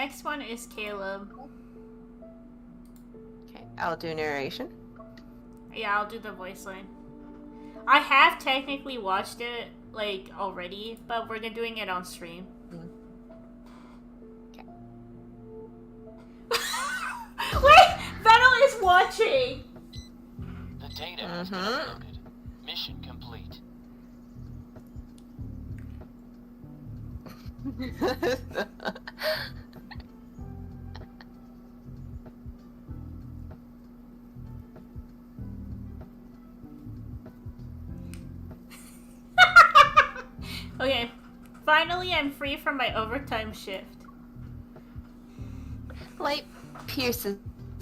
next one is Caleb. Okay, I'll do narration. Yeah, I'll do the voice line. I have technically watched it, like, already, but we're doing it on stream. Okay. Wait! Vettel is watching! The data has been uploaded. Mission complete. Okay, finally I'm free from my overtime shift. Light pierces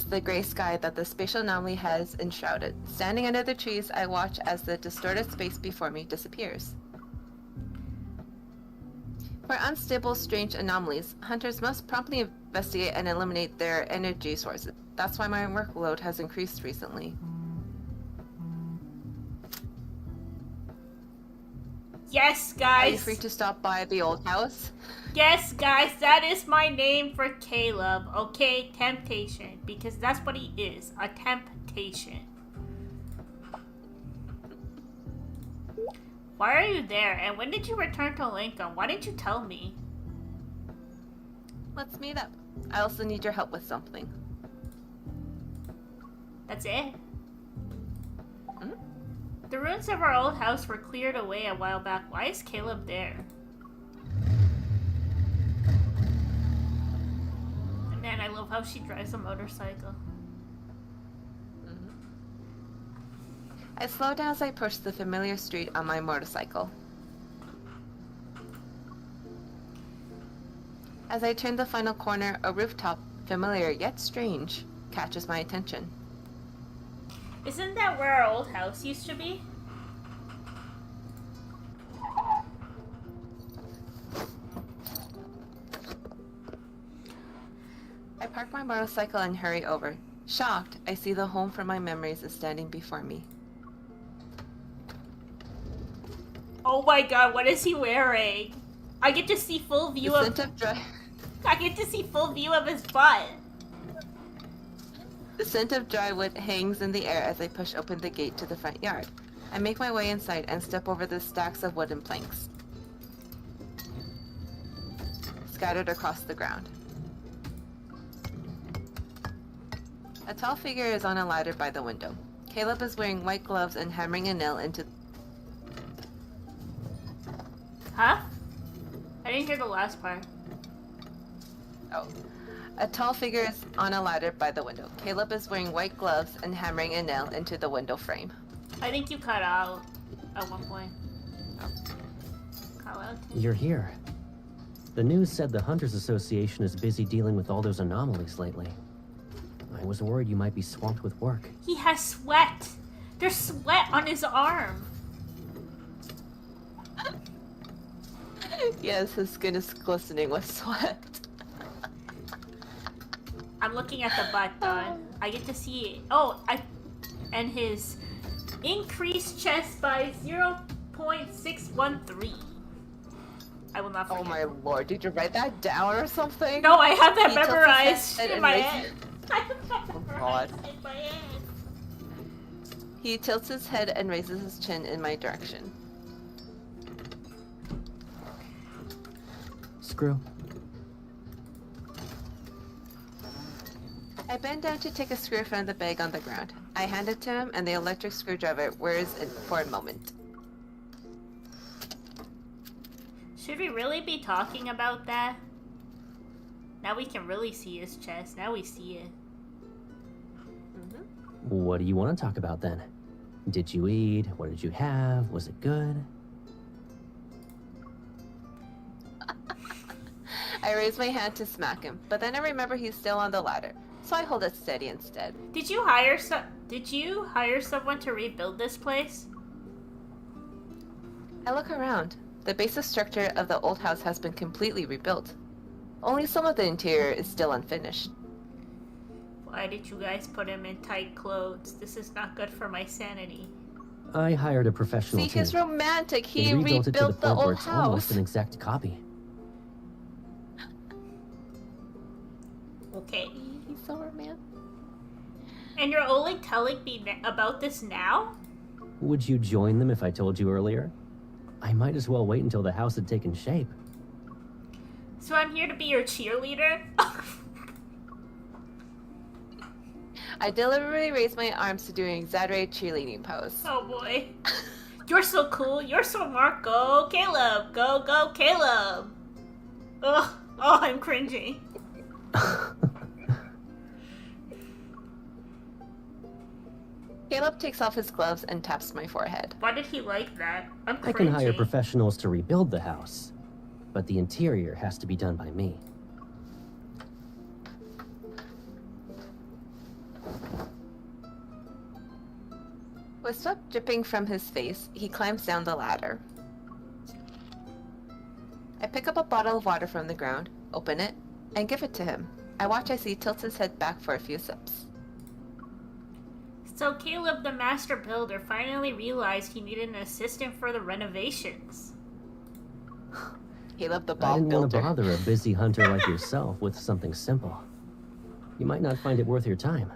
the gray sky that the spatial anomaly has enshrouded. Standing under the trees, I watch as the distorted space before me disappears. For unstable, strange anomalies, hunters must promptly investigate and eliminate their energy sources. That's why my workload has increased recently. Yes, Are guys. you free to stop by the old house? Yes, guys, that is my name for Caleb, okay? Temptation, because that's what he is, a temptation. Why are you there? And when did you return to Lincoln? Why didn't you tell me? Let's meet up. I also need your help with something. That's it? The ruins of our old house were cleared away a while back. Why is Caleb there? Man, I love how she drives a motorcycle. I slow down as I approach the familiar street on my motorcycle. As I turn the final corner, a rooftop, familiar yet strange, catches my attention. Isn't that where our old house used to be? I park my motorcycle and hurry over. Shocked, I see the home from my memories is standing before me. Oh my god, what is he wearing? I get to see full view The of... scent of dry... I get to see full view of his butt. The scent of dry wood hangs in the air as I push open the gate to the front yard. I make my way inside and step over the stacks of wooden planks scattered across the ground. A tall figure is on a ladder by the window. Caleb is wearing white gloves and hammering a nail into... Huh? I didn't hear the last part. Oh. A tall figure is on a ladder by the window. Caleb is wearing white gloves and hammering a nail into the window frame. I think you cut out at one point. Cut out. You're here. The news said the Hunters Association is busy dealing with all those anomalies lately. I was worried you might be swamped with work. He has sweat. There's sweat on his arm. Yes, his skin is glistening with sweat. I'm looking at the butt, Don. I get to see it. Oh, and his increased chest by 0.613. I will not forget. Oh my lord, did you write that down or something? No, I have that He tilts his memorized head in and my raises- head. I have that memorized in my head. He tilts his head and raises his chin in my direction. Screw. I bend down to take a screw from the bag on the ground. I hand it to him, and the electric screwdriver whirs it for a moment. Should we really be talking about that? Now we can really see his chest. Now we see it. What do you want to talk about then? Did you eat? What did you have? Was it good? I raise my hand to smack him, but then I remember he's still on the ladder, so I hold it steady instead. Did you hire someone to rebuild this place? I look around. The basic structure of the old house has been completely rebuilt. Only some of the interior is still unfinished. Why did you guys put him in tight clothes? This is not good for my sanity. I hired a professional See, team. he's romantic. He They rebuilt it to rebuilt the the point where old it's almost house. an exact copy. Okay. He's so romantic. And you're only telling me about this now? Would you join them if I told you earlier? I might as well wait until the house had taken shape. So I'm here to be your cheerleader? I deliberately raised my arms to do an exaggerated cheerleading pose. Oh boy. You're so cool. You're so smart. Go, Caleb. Go, go, Caleb. Ugh. Oh, I'm cringing. Caleb takes off his gloves and taps my forehead. Why did he like that? I'm I cringing. can hire professionals to rebuild the house, but the interior has to be done by me. With sweat dripping from his face, he climbs down the ladder. I pick up a bottle of water from the ground, open it, and give it to him. I watch as he tilts his head back for a few sips. So Caleb, the master builder, finally realized he needed an assistant for the renovations. Caleb, the I Bob didn't want to builder. bother a busy hunter like yourself with something simple. You might not find it worth your time.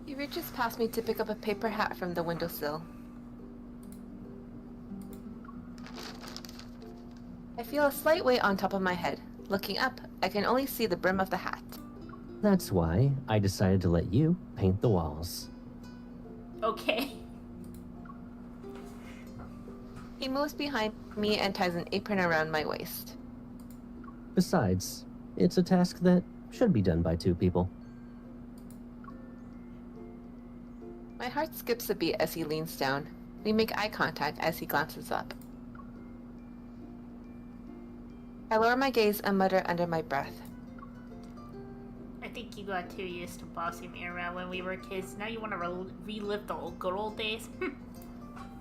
He reaches past me to pick up a paper hat from the windowsill. I feel a slight weight on top of my head. Looking up, I can only see the brim of the hat. That's why I decided to let you paint the walls. Okay. He moves behind me and ties an apron around my waist. Besides, it's a task that should be done by 2 people. My heart skips a beat as he leans down. We make eye contact as he glances up. I lower my gaze and mutter under my breath. I think you got too used to bossing me around when we were kids. Now you want to relive the good old days?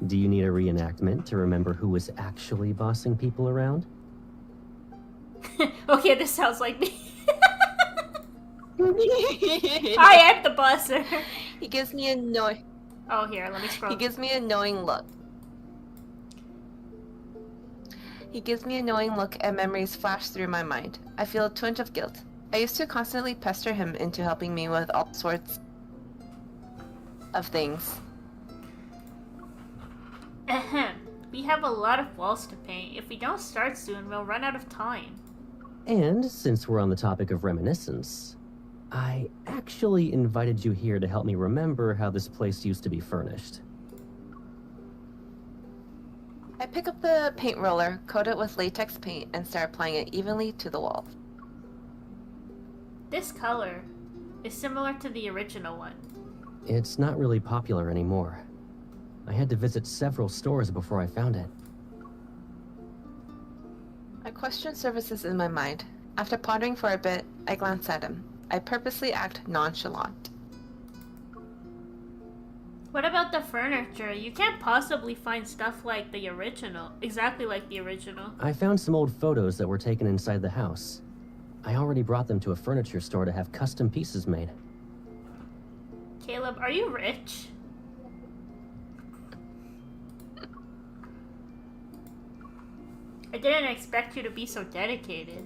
Do you need a reenactment to remember who was actually bossing people around? Okay, this sounds like me. I am the bosser. He gives me a Oh, here, let me scroll. He gives me a knowing look. He gives me a knowing look and memories flash through my mind. I feel a twinge of guilt. I used to constantly pester him into helping me with all sorts of things. Ahem. We have a lot of walls to paint. If we don't start soon, we'll run out of time. And since we're on the topic of reminiscence, I actually invited you here to help me remember how this place used to be furnished. I pick up the paint roller, coat it with latex paint, and start applying it evenly to the wall. This color is similar to the original one. It's not really popular anymore. I had to visit several stores before I found it. I question services in my mind. After pondering for a bit, I glance at him. I purposely act nonchalant. What about the furniture? You can't possibly find stuff like the original. Exactly like the original. I found some old photos that were taken inside the house. I already brought them to a furniture store to have custom pieces made. Caleb, are you rich? I didn't expect you to be so dedicated.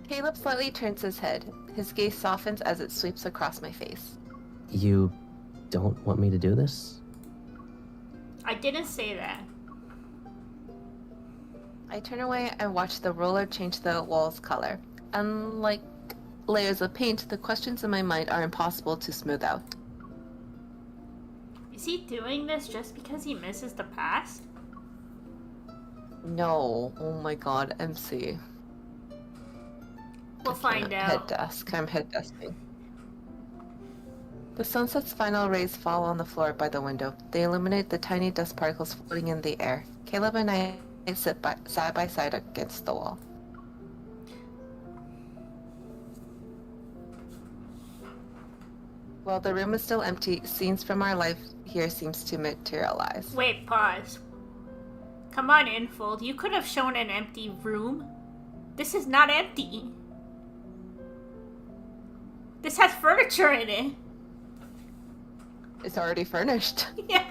Caleb slightly turns his head. His gaze softens as it sweeps across my face. You don't want me to do this? I didn't say that. I turn away and watch the roller change the wall's color. Unlike layers of paint, the questions in my mind are impossible to smooth out. Is he doing this just because he misses the past? No. Oh my god, MC. We'll find Head out. desk. I'm head desking. The sunset's final rays fall on the floor by the window. They illuminate the tiny dust particles floating in the air. Caleb and I sit side by side against the wall. While the room is still empty, scenes from our life here seems to materialize. Wait, pause. Come on, Infold. You could have shown an empty room. This is not empty. This has furniture in it. It's already furnished. Yeah.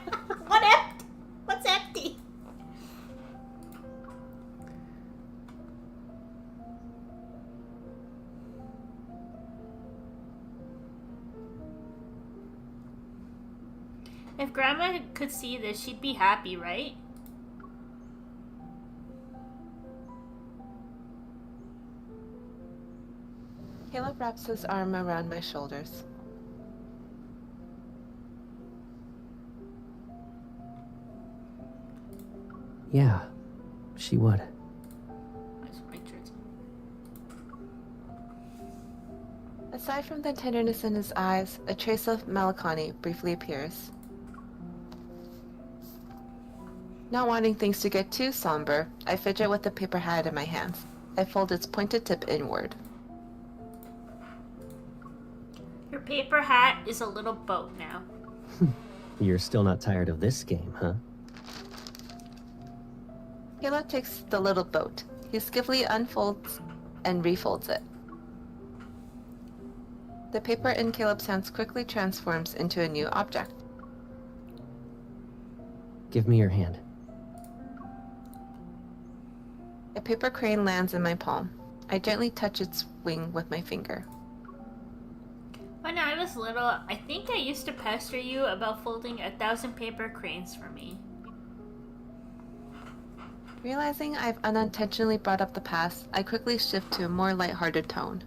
What's empty? If Grandma could see this, she'd be happy, right? Caleb wraps his arm around my shoulders. Yeah, she would. Aside from the tenderness in his eyes, a trace of melancholy briefly appears. Not wanting things to get too somber, I fidget with the paper hat in my hands. I fold its pointed tip inward. Your paper hat is a little boat now. You're still not tired of this game, huh? Caleb takes the little boat. He skillfully unfolds and refolds it. The paper in Caleb's hands quickly transforms into a new object. Give me your hand. A paper crane lands in my palm. I gently touch its wing with my finger. When I was little, I think I used to pester you about folding 1,000 paper cranes for me. Realizing I've unintentionally brought up the past, I quickly shift to a more lighthearted tone.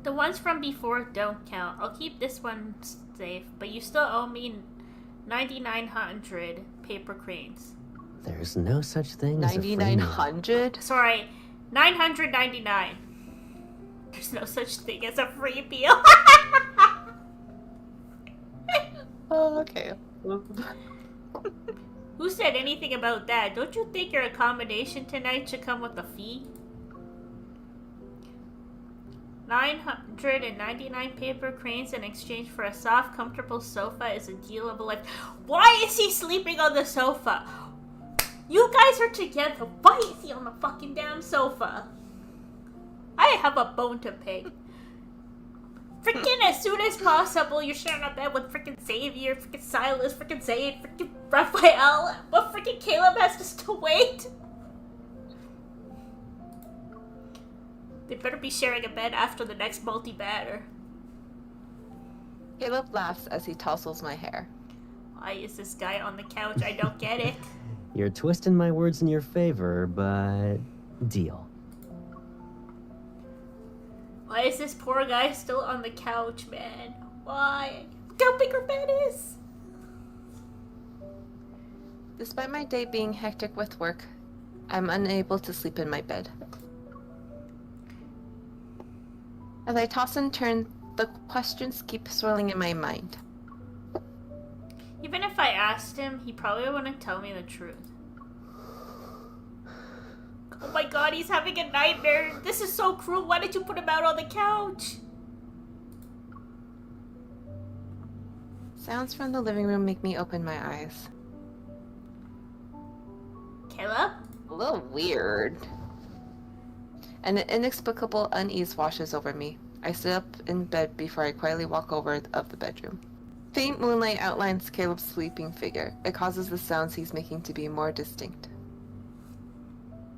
The ones from before don't count. I'll keep this one safe, but you still owe me 9,900 paper cranes. There's no such thing as a free meal. 9,900? Sorry, 999. There's no such thing as a free meal. Oh, okay. Who said anything about that? Don't you think your accommodation tonight should come with a fee? 999 paper cranes in exchange for a soft, comfortable sofa is a deal of a life. Why is he sleeping on the sofa? You guys are together. Why is he on the fucking damn sofa? I have a bone to pick. Freaking as soon as possible, you're sharing a bed with freaking Xavier, freaking Silas, freaking Zayd, freaking Raphael, but freaking Caleb has to still wait. They better be sharing a bed after the next multi-batter. Caleb laughs as he tousles my hair. Why is this guy on the couch? I don't get it. You're twisting my words in your favor, but deal. Why is this poor guy still on the couch, man? Why? Look how big her bed is. Despite my day being hectic with work, I'm unable to sleep in my bed. As I toss and turn, the questions keep swirling in my mind. Even if I asked him, he probably wouldn't tell me the truth. Oh my god, he's having a nightmare. This is so cruel. Why did you put him out on the couch? Sounds from the living room make me open my eyes. Caleb? A little weird. An inexplicable unease washes over me. I sit up in bed before I quietly walk over of the bedroom. Faint moonlight outlines Caleb's sleeping figure. It causes the sounds he's making to be more distinct.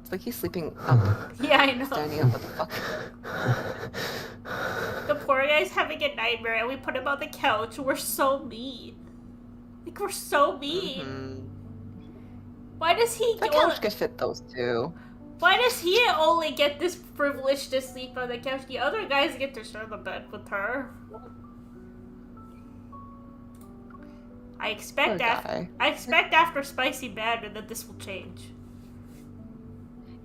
It's like he's sleeping up. Yeah, I know. Standing up, what the fuck? The poor guy's having a nightmare and we put him on the couch. We're so mean. Like, we're so mean. Mm-hmm. Why does he The couch could fit those two. Why does he only get this privilege to sleep on the couch? The other guys get to share the bed with her. I expect after Spicy Banner that this will change.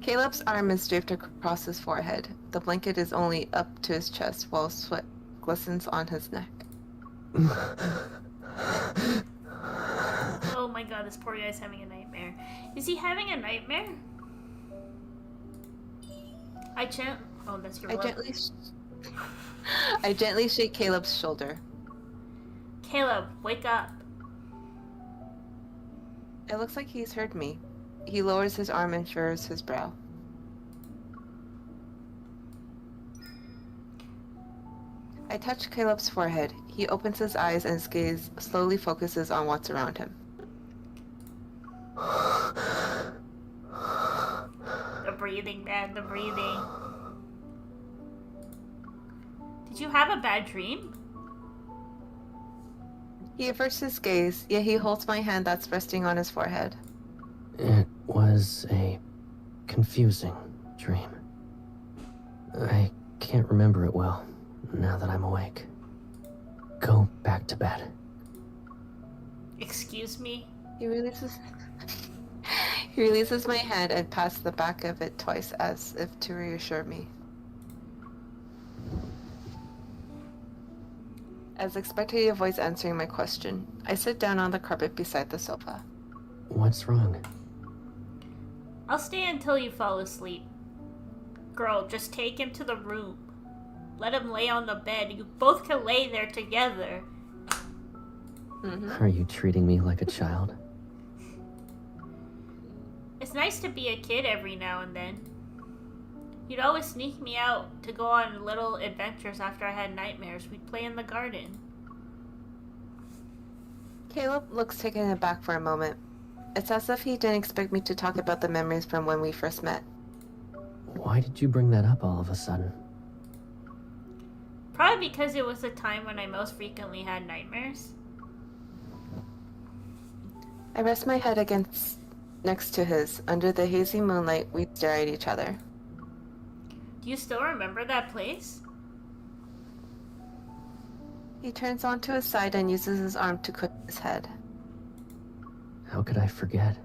Caleb's arm is draped across his forehead. The blanket is only up to his chest, while sweat glistens on his neck. Oh my god, this poor guy's having a nightmare. Is he having a nightmare? Oh, that's your I gently shake Caleb's shoulder. Caleb, wake up. It looks like he's heard me. He lowers his arm and furrows his brow. I touch Caleb's forehead. He opens his eyes and his gaze slowly focuses on what's around him. The breathing, man, the breathing. Did you have a bad dream? He averts his gaze, yet he holds my hand that's resting on his forehead. It was a confusing dream. I can't remember it well, now that I'm awake. Go back to bed. Excuse me? He releases... He releases my hand and pats the back of it twice as if to reassure me. As expected, a voice answering my question. I sit down on the carpet beside the sofa. What's wrong? I'll stay until you fall asleep. Girl, just take him to the room. Let him lay on the bed. You both can lay there together. Are you treating me like a child? It's nice to be a kid every now and then. You'd always sneak me out to go on little adventures after I had nightmares. We'd play in the garden. Caleb looks taken aback for a moment. It's as if he didn't expect me to talk about the memories from when we first met. Why did you bring that up all of a sudden? Probably because it was the time when I most frequently had nightmares. I rest my head next to his. Under the hazy moonlight, we stare at each other. Do you still remember that place? He turns onto his side and uses his arm to cushion his head. How could I forget?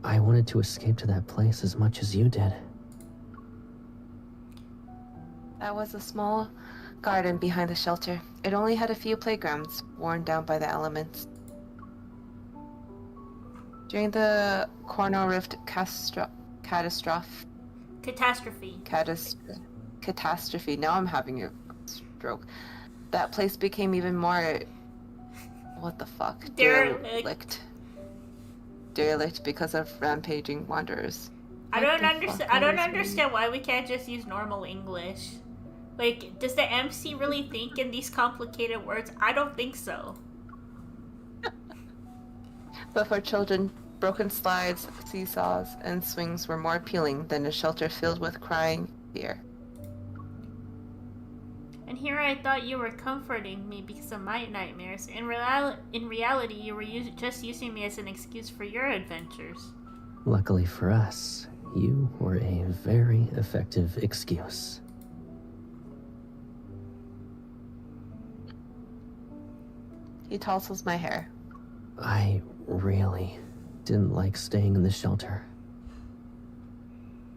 I wanted to escape to that place as much as you did. That was a small garden behind the shelter. It only had a few playgrounds, worn down by the elements. During the Cornell Rift catastrophe. Now I'm having a stroke. That place became even more... What the fuck? Derelict because of rampaging wanderers. I don't understand why we can't just use normal English. Like, does the MC really think in these complicated words? I don't think so. But for children, broken slides, seesaws, and swings were more appealing than a shelter filled with crying fear. And here I thought you were comforting me because of my nightmares. In reality, you were just using me as an excuse for your adventures. Luckily for us, you were a very effective excuse. He tousles my hair. I really didn't like staying in the shelter.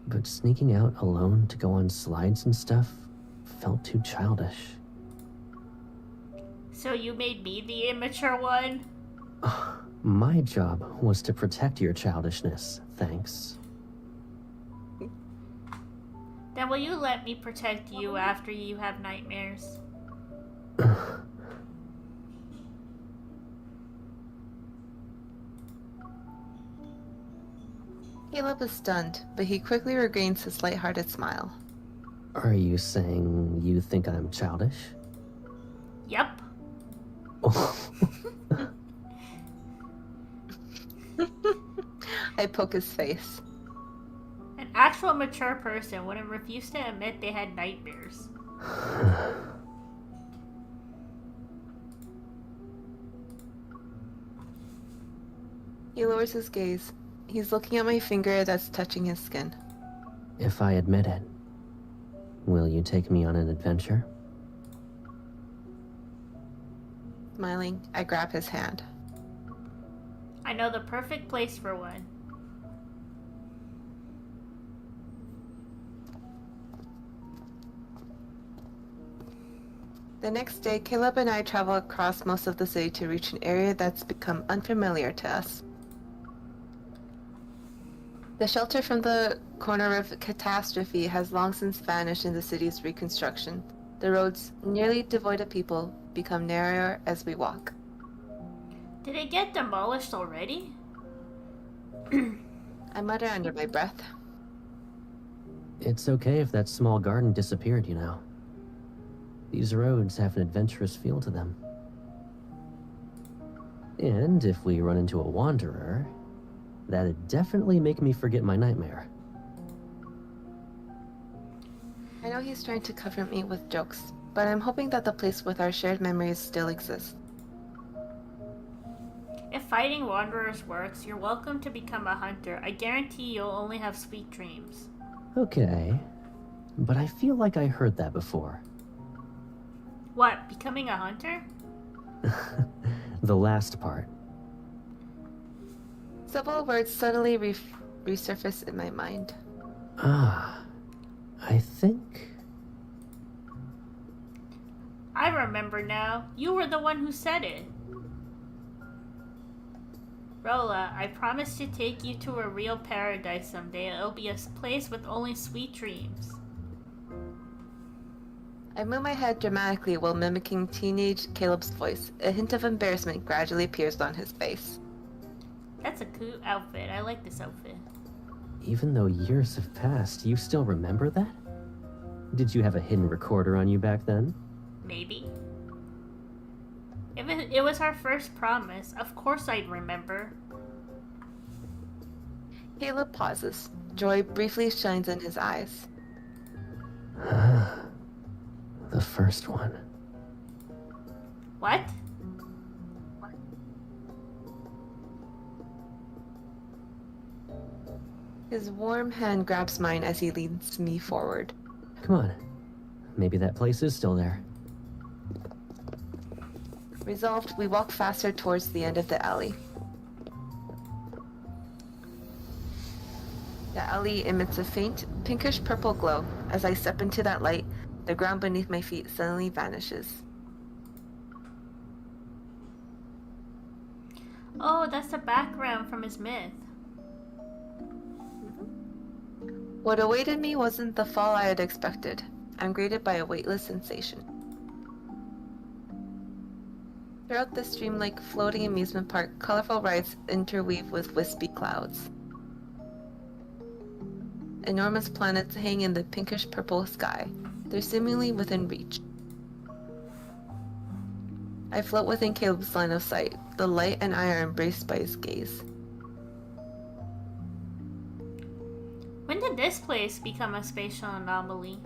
But sneaking out alone to go on slides and stuff felt too childish. So you made me the immature one? My job was to protect your childishness, thanks. Then will you let me protect you after you have nightmares? Caleb is stunned, but he quickly regains his lighthearted smile. Are you saying you think I'm childish? Yep. I poke his face. An actual mature person wouldn't refuse to admit they had nightmares. He lowers his gaze. He's looking at my finger that's touching his skin. If I admit it, will you take me on an adventure? Smiling, I grab his hand. I know the perfect place for one. The next day, Caleb and I travel across most of the city to reach an area that's become unfamiliar to us. The shelter from the corner of catastrophe has long since vanished in the city's reconstruction. The roads, nearly devoid of people, become narrower as we walk. Did it get demolished already? I mutter under my breath. It's okay if that small garden disappeared, you know. These roads have an adventurous feel to them. And if we run into a wanderer, that'd definitely make me forget my nightmare. I know he's trying to comfort me with jokes, but I'm hoping that the place with our shared memories still exists. If fighting wanderers works, you're welcome to become a hunter. I guarantee you'll only have sweet dreams. Okay. But I feel like I heard that before. What, becoming a hunter? The last part. Several words suddenly resurface in my mind. Ah. I think... I remember now. You were the one who said it. Rolla, I promise to take you to a real paradise someday. It'll be a place with only sweet dreams. I move my head dramatically while mimicking teenage Caleb's voice. A hint of embarrassment gradually appears on his face. That's a cool outfit. I like this outfit. Even though years have passed, you still remember that? Did you have a hidden recorder on you back then? Maybe. If it was our first promise, of course I'd remember. Caleb pauses. Joy briefly shines in his eyes. The first one. What? His warm hand grabs mine as he leads me forward. Come on. Maybe that place is still there. Resolved, we walk faster towards the end of the alley. The alley emits a faint, pinkish-purple glow. As I step into that light, the ground beneath my feet suddenly vanishes. Oh, that's the background from his myth. What awaited me wasn't the fall I had expected. I'm greeted by a weightless sensation. Throughout this dreamlike floating amusement park, colorful rides interweave with wispy clouds. Enormous planets hang in the pinkish-purple sky. They're seemingly within reach. I float within Caleb's line of sight. The light and I are embraced by his gaze. When did this place become a spatial anomaly?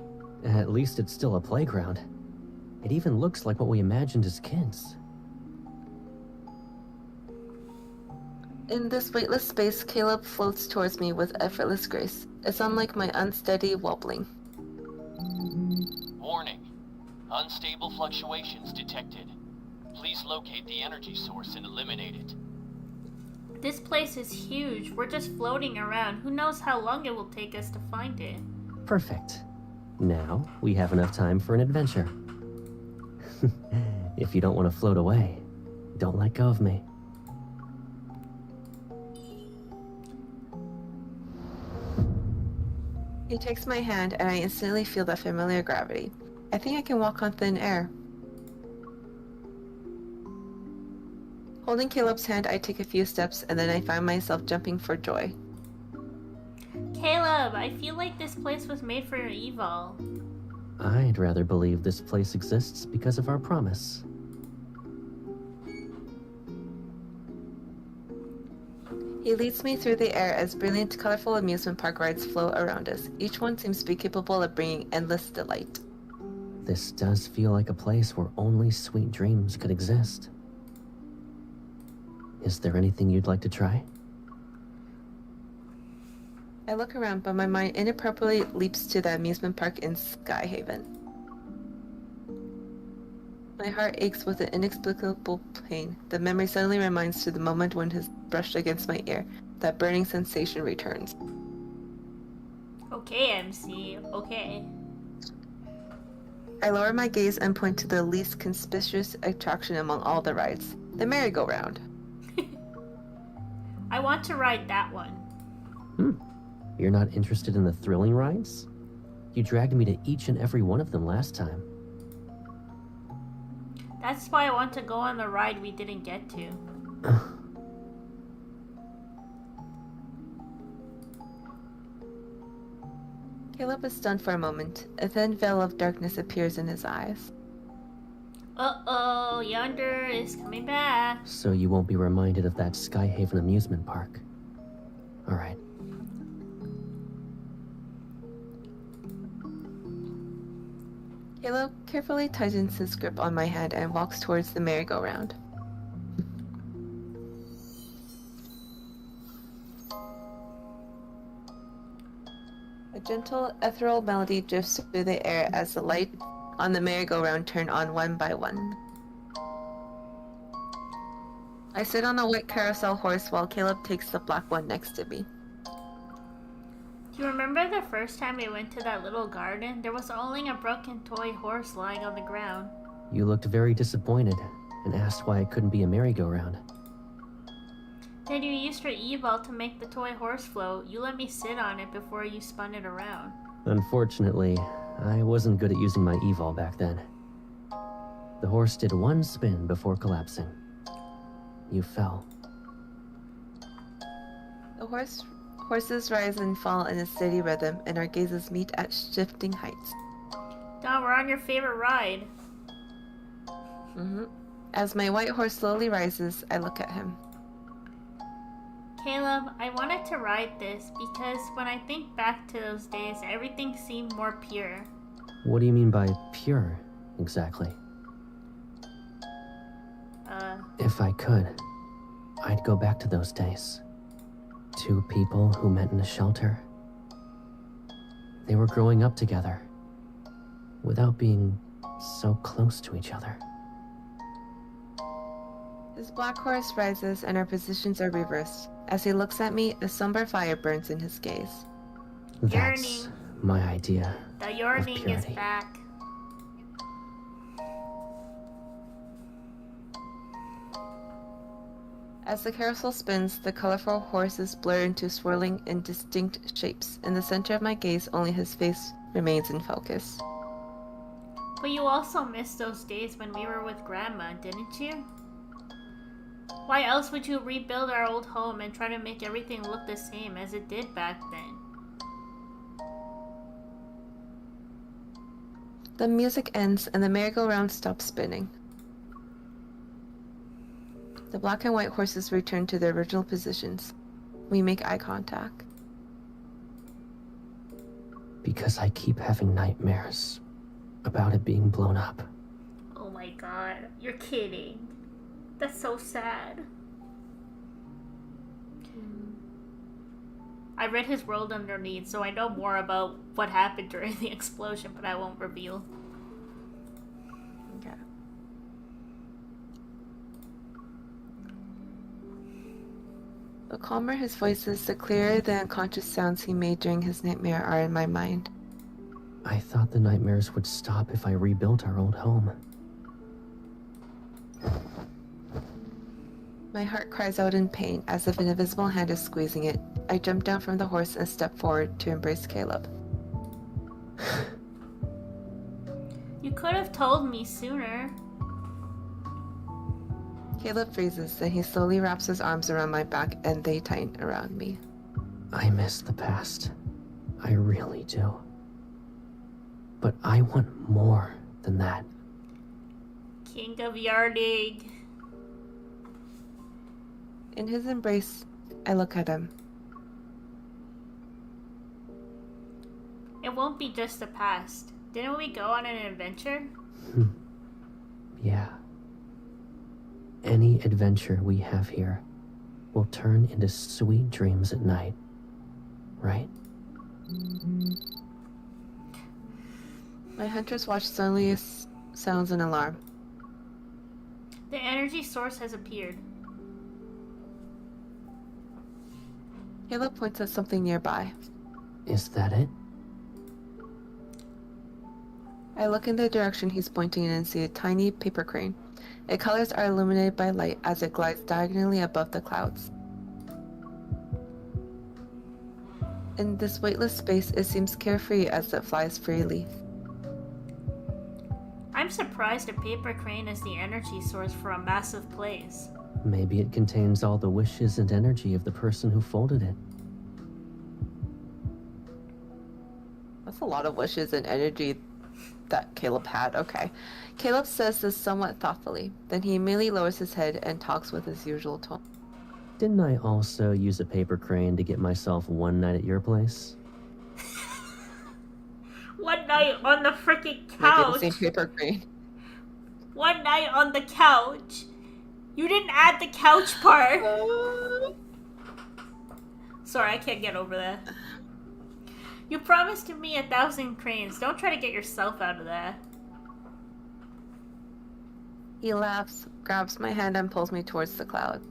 At least it's still a playground. It even looks like what we imagined as kids. In this weightless space, Caleb floats towards me with effortless grace. It's unlike my unsteady wobbling. Warning. Unstable fluctuations detected. Please locate the energy source and eliminate it. This place is huge. We're just floating around. Who knows how long it will take us to find it? Perfect. Now, we have enough time for an adventure. If you don't want to float away, don't let go of me. He takes my hand and I instantly feel that familiar gravity. I think I can walk on thin air. Holding Caleb's hand, I take a few steps and then I find myself jumping for joy. Caleb, I feel like this place was made for evil. I'd rather believe this place exists because of our promise. He leads me through the air as brilliant, colorful amusement park rides float around us. Each one seems to be capable of bringing endless delight. This does feel like a place where only sweet dreams could exist. Is there anything you'd like to try? I look around, but my mind inappropriately leaps to the amusement park in Skyhaven. My heart aches with an inexplicable pain. The memory suddenly reminds to the moment when his brushed against my ear. That burning sensation returns. Okay, MC. Okay. I lower my gaze and point to the least conspicuous attraction among all the rides. The merry-go-round. I want to ride that one. You're not interested in the thrilling rides? You dragged me to each and every one of them last time. That's why I want to go on the ride we didn't get to. Caleb is stunned for a moment. A thin veil of darkness appears in his eyes. Uh-oh, Yonder is coming back. So you won't be reminded of that Skyhaven amusement park. Alright. Caleb carefully tightens his grip on my hand and walks towards the merry-go-round. A gentle, ethereal melody drifts through the air as the light on the merry-go-round turn on one by one. I sit on a white carousel horse while Caleb takes the black one next to me. Do you remember the first time we went to that little garden? There was only a broken toy horse lying on the ground. You looked very disappointed and asked why it couldn't be a merry-go-round. Then you used your e-ball to make the toy horse float. You let me sit on it before you spun it around. Unfortunately, I wasn't good at using my evol back then. The horse did one spin before collapsing. You fell. The horses rise and fall in a steady rhythm, and our gazes meet at shifting heights. Don, we're on your favorite ride. As my white horse slowly rises, I look at him. Caleb, I wanted to ride this because when I think back to those days, everything seemed more pure. What do you mean by pure, exactly? If I could, I'd go back to those days. Two people who met in a shelter. They were growing up together, without being so close to each other. His black horse rises and our positions are reversed. As he looks at me, a somber fire burns in his gaze. That's Yearning. my idea. The yearning is purity. back. As the carousel spins, the colorful horses blur into swirling, indistinct shapes. In the center of my gaze, only his face remains in focus. But you also missed those days when we were with Grandma, didn't you? Why else would you rebuild our old home and try to make everything look the same as it did back then? The music ends and the merry-go-round stops spinning. The black and white horses return to their original positions. We make eye contact. Because I keep having nightmares about it being blown up. Oh my god, you're kidding. That's so sad. I read his world underneath, so I know more about what happened during the explosion, but I won't reveal. Okay. The calmer his voice is, the clearer the unconscious sounds he made during his nightmare are in my mind. I thought the nightmares would stop if I rebuilt our old home. My heart cries out in pain, as if an invisible hand is squeezing it. I jump down from the horse and step forward to embrace Caleb. You could have told me sooner. Caleb freezes, then he slowly wraps his arms around my back and they tighten around me. I miss the past. I really do. But I want more than that. King of Yarding. In his embrace, I look at him. It won't be just the past. Didn't we go on an adventure? Yeah. Any adventure we have here will turn into sweet dreams at night. Right? My hunter's watch suddenly sounds an alarm. The energy source has appeared. Caleb points at something nearby. Is that it? I look in the direction he's pointing and see a tiny paper crane. Its colors are illuminated by light as it glides diagonally above the clouds. In this weightless space, it seems carefree as it flies freely. I'm surprised a paper crane is the energy source for a massive place. Maybe it contains all the wishes and energy of the person who folded it. That's a lot of wishes and energy that Caleb had. Okay. Caleb says this somewhat thoughtfully. Then he immediately lowers his head and talks with his usual tone. Didn't I also use a paper crane to get myself one night at your place? One night on the freaking Making the couch. same paper crane. One night on the couch. You didn't add the couch part. Sorry, I can't get over that. You promised me 1,000 cranes. Don't try to get yourself out of that. He laughs, grabs my hand, and pulls me towards the cloud.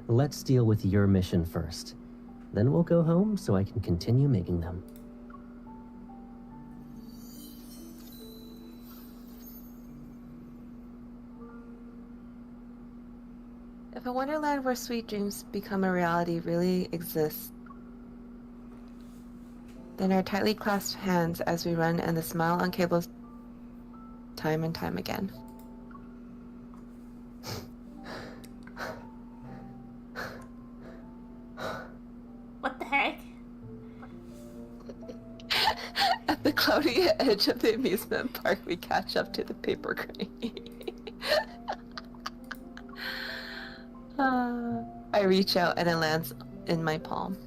Let's deal with your mission first. Then we'll go home so I can continue making them. If a wonderland where sweet dreams become a reality really exists, then our tightly clasped hands as we run and the smile on Cable's time and time again. What the heck? At the cloudy edge of the amusement park, we catch up to the paper crane. I reach out and it lands in my palm.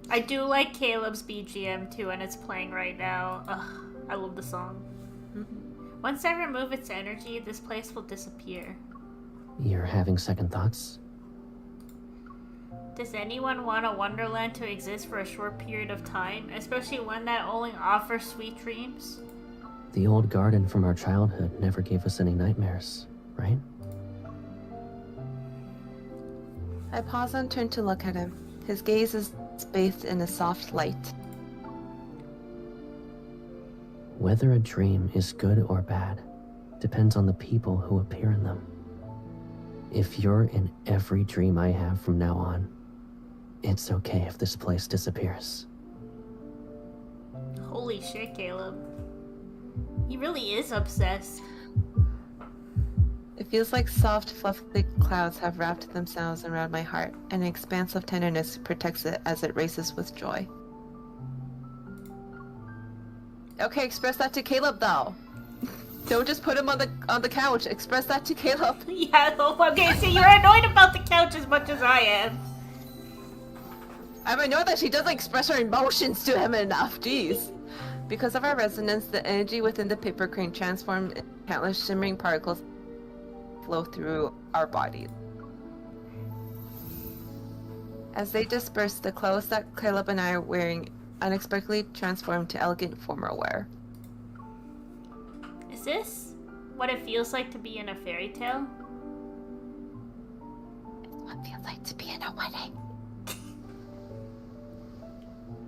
I do like Caleb's BGM too, and it's playing right now. Ugh, I love the song. Mm-hmm. Once I remove its energy, this place will disappear. You're having second thoughts? Does anyone want a Wonderland to exist for a short period of time, especially one that only offers sweet dreams? The old garden from our childhood never gave us any nightmares, right? I pause and turn to look at him. His gaze is bathed in a soft light. Whether a dream is good or bad depends on the people who appear in them. If you're in every dream I have from now on, it's okay if this place disappears. Holy shit, Caleb. He really is obsessed. It feels like soft, fluffy clouds have wrapped themselves around my heart, and an expanse of tenderness protects it as it races with joy. Okay, express that to Caleb, though. Don't just put him on the couch. Express that to Caleb. Yeah, okay, see, you're annoyed about the couch as much as I am. I'm annoyed that she doesn't express her emotions to him enough. Jeez. Because of our resonance, the energy within the paper crane transformed into countless shimmering particles flow through our bodies. As they disperse, the clothes that Caleb and I are wearing unexpectedly transform to elegant formal wear. Is this what it feels like to be in a fairy tale? What it feels like to be in a wedding.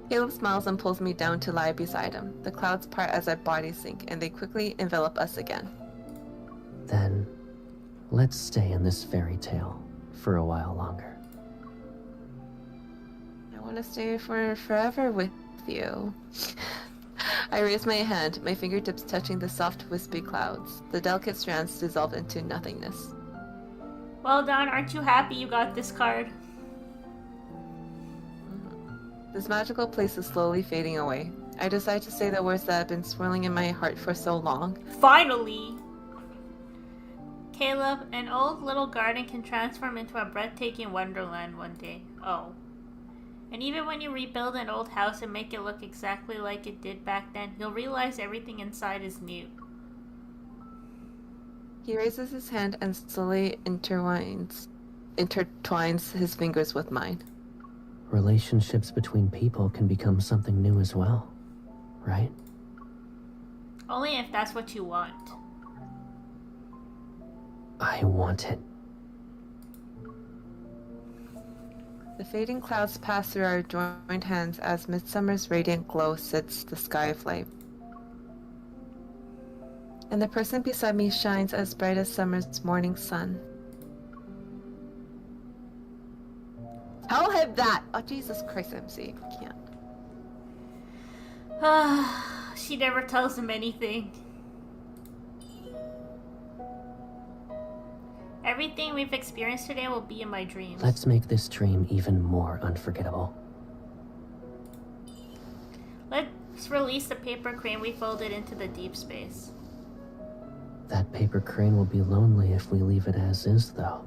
Caleb smiles and pulls me down to lie beside him. The clouds part as our bodies sink, and they quickly envelop us again. Then, let's stay in this fairy tale for a while longer. I want to stay for forever with you. I raise my hand, my fingertips touching the soft, wispy clouds. The delicate strands dissolve into nothingness. Well done, aren't you happy you got this card? This magical place is slowly fading away. I decide to say the words that have been swirling in my heart for so long. Finally! Caleb, an old little garden can transform into a breathtaking wonderland one day. Oh. And even when you rebuild an old house and make it look exactly like it did back then, you'll realize everything inside is new. He raises his hand and slowly intertwines his fingers with mine. Relationships between people can become something new as well, right? Only if that's what you want. I want it. The fading clouds pass through our joined hands as midsummer's radiant glow sets the sky aflame. And the person beside me shines as bright as summer's morning sun. Tell him that! Oh, Jesus Christ, MC. I can't. She never tells him anything. Everything we've experienced today will be in my dreams. Let's make this dream even more unforgettable. Let's release the paper crane we folded into the deep space. That paper crane will be lonely if we leave it as is, though.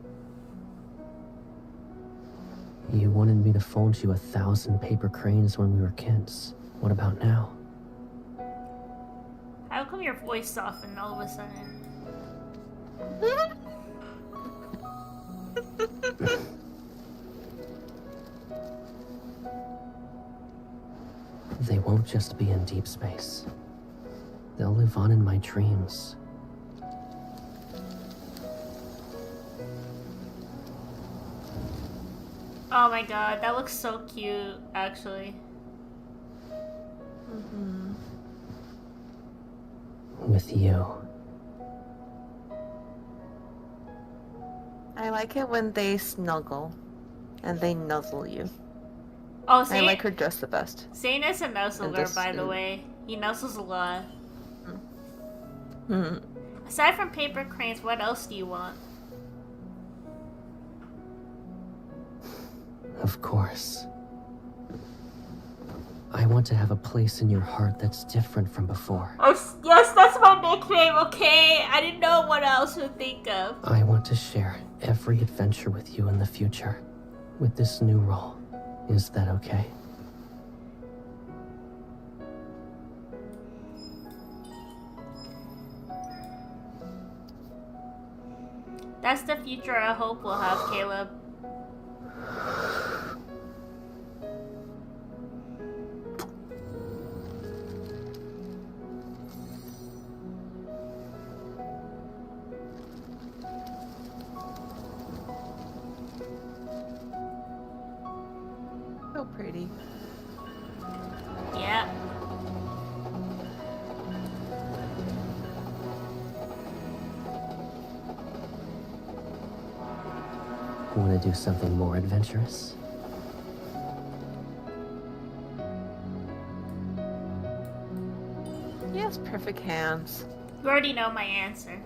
You wanted me to fold you 1,000 paper cranes when we were kids. What about now? How come your voice softened all of a sudden? won't just be in deep space. They'll live on in my dreams. Oh my god, that looks so cute, actually. Mm-hmm. With you. I like it when they snuggle and they nuzzle you. Oh, I Zane, like her dress the best. Zane is a nuzzler, this by the suit. way. He nuzzles a lot. Hmm. Aside from paper cranes, what else do you want? Of course. I want to have a place in your heart that's different from before. Oh, yes, that's my nickname, okay? I didn't know what else to think of. I want to share every adventure with you in the future, with this new role. Is that okay? That's the future I hope we'll have, Caleb. So pretty. Yeah. Want to do something more adventurous? He has perfect hands. You already know my answer.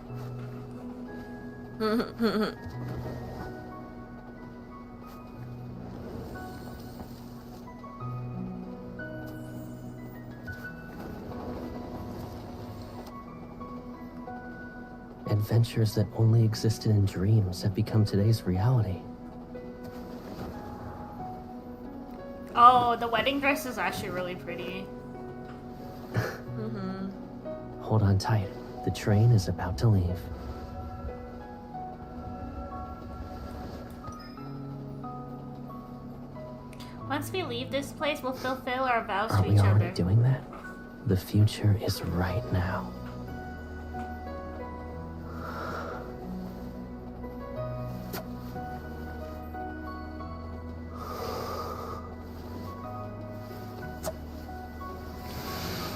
Adventures that only existed in dreams have become today's reality. Oh, the wedding dress is actually really pretty. Mm-hmm. Hold on tight. The train is about to leave. Once we leave this place, we'll fulfill our vows Are to we each already other. doing that? The future is right now.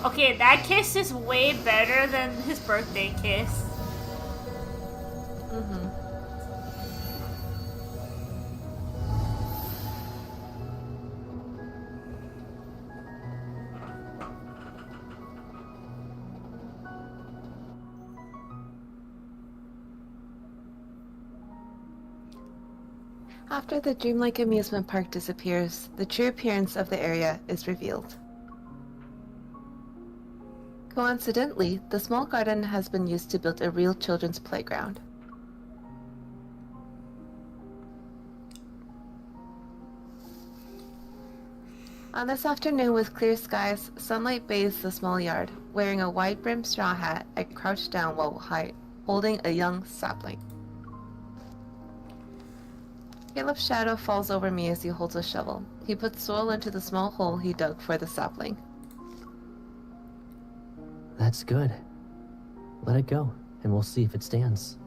Okay, that kiss is way better than his birthday kiss. Mm-hmm. After the dreamlike amusement park disappears, the true appearance of the area is revealed. Coincidentally, the small garden has been used to build a real children's playground. On this afternoon with clear skies, sunlight bathes the small yard. Wearing a wide-brimmed straw hat, I crouch down while holding a young sapling. Caleb's shadow falls over me as he holds a shovel. He puts soil into the small hole he dug for the sapling. That's good. Let it go, and we'll see if it stands.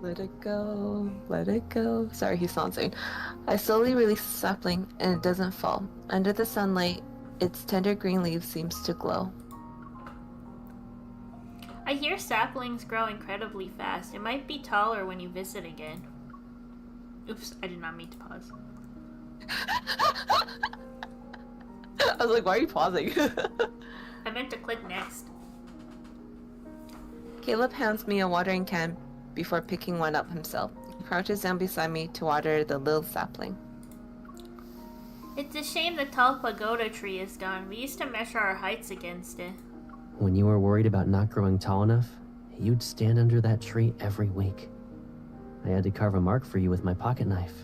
Let it go, let it go. Sorry, he's not saying. I slowly release the sapling, and it doesn't fall. Under the sunlight, its tender green leaves seems to glow. I hear saplings grow incredibly fast. It might be taller when you visit again. Oops, I did not mean to pause. I was like, why are you pausing? I meant to click next. Caleb hands me a watering can before picking one up himself. He crouches down beside me to water the little sapling. It's a shame the tall pagoda tree is gone. We used to measure our heights against it. When you were worried about not growing tall enough, you'd stand under that tree every week. I had to carve a mark for you with my pocket knife.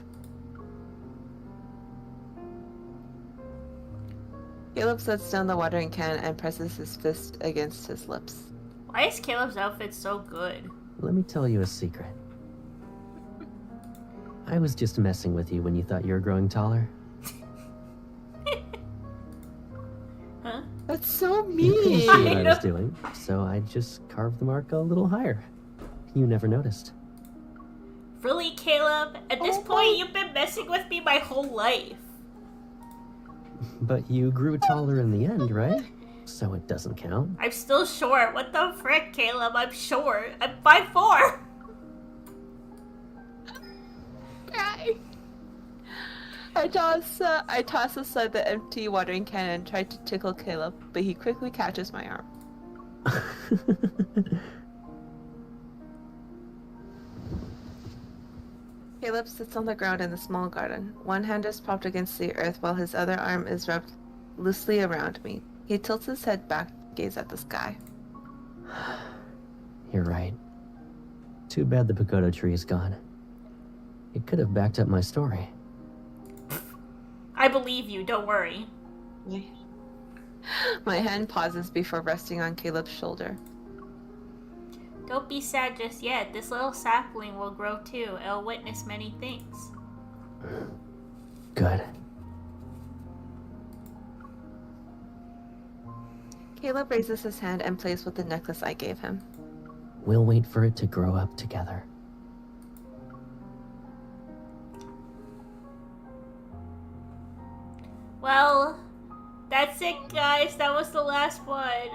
Caleb sets down the watering can and presses his fist against his lips. Why is Caleb's outfit so good? Let me tell you a secret. I was just messing with you when you thought you were growing taller. That's so You couldn't see what I I was know. doing, so I just carved the mark a little higher. You never noticed. Really, Caleb? At this Oh point, my- you've been messing with me my whole life. But you grew taller in the end, right? So it doesn't count. I'm still short. What the frick, Caleb? I'm short. I'm 5'4". Cry. I toss aside the empty watering can and try to tickle Caleb, but he quickly catches my arm. Caleb sits on the ground in the small garden. One hand is propped against the earth while his other arm is wrapped loosely around me. He tilts his head back to gaze at the sky. You're right. Too bad the pagoda tree is gone. It could have backed up my story. I believe you. Don't worry. My hand pauses before resting on Caleb's shoulder. Don't be sad just yet. This little sapling will grow too. It'll witness many things. Good. Caleb raises his hand and plays with the necklace I gave him. We'll wait for it to grow up together. Well, that's it, guys. That was the last one.